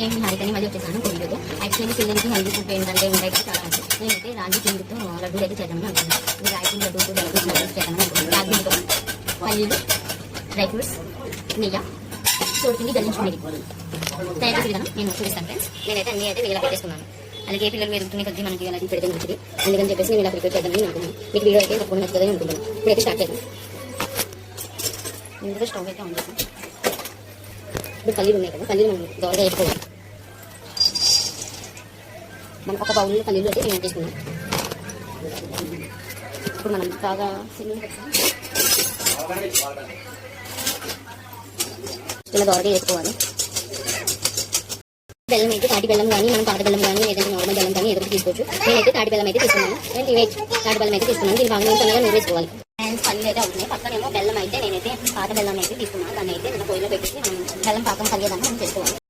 నేను హారికని మళ్ళీ వచ్చేసాను ఒక వీడియోతో. యాక్చువల్లీ పిల్లలకి హెల్దీ ఫుడ్ ఏంటంటే ఉంటాయి కదా చాలా మంది. నేనైతే రాగి పిండితో లడ్డూలు అయితే చేద్దామని అనుకున్నాను. ఇది రాగి పిండి లడ్డూతో లడ్డూస్ చేద్దామని అనుకున్నాను. రాగి పిండితో పల్లీలు, డ్రై ఫ్రూట్స్, నెయ్యి, సోడిపిండి గల్లించుకునేది తయారు చేసి విధానం నేను చూపిస్తాను ఫ్రెండ్స్. నేనైతే అన్ని అయితే ఇలా పెట్టేస్తున్నాను. అలాగే పిల్లలు ఎదుగుతున్న కొద్ది మనకి అలాంటి పెడితే మంచిది. అందుకని చెప్పేసి నేను ఇలా ప్రిపేర్ చేద్దామని అనుకున్నాను. మీకు వీడియో అయితే తప్పకుండా నచ్చుతుందని అనుకుంటున్నాను. ఇప్పుడైతే స్టార్ట్ చేద్దాం. నేను కూడా స్టవ్ అయితే ఆన్ చేస్తాను. ఇప్పుడు పల్లీలు ఉన్నాయి కదా, పల్లీలు మనం దోరగా వేసుకోవాలి. మనం ఒక బౌల్లో పల్లీలు అయితే నేను తీసుకున్నాను. ఇప్పుడు మనం బాగా ఇలా దోరగా వేసుకోవాలి. బెల్లం అయితే తాటి బెల్లం కానీ మనం పాత బెల్లం కానీ లేదంటే నార్మల్ బెల్లం కానీ ఏదో తీసుకోవచ్చు. నేనైతే తాటి బెల్లం అయితే తీసుకున్నాను. నేను తాటి బెల్లం అయితే తీసుకున్నాను. దీన్ని బాగా తొందరగా నూరేసుకోవాలి. అండ్ పల్లీలు అయితే అవుతున్నాయి. పక్కనేమో బెల్లం అయితే నేనైతే పాత బెల్లం అయితే తీసుకున్నాను. దాన్ని అయితే నేను పొయ్యిలో పెట్టేసి మనం బెల్లం పాకం కలిగేదాన్ని మనం చేసుకోవాలి.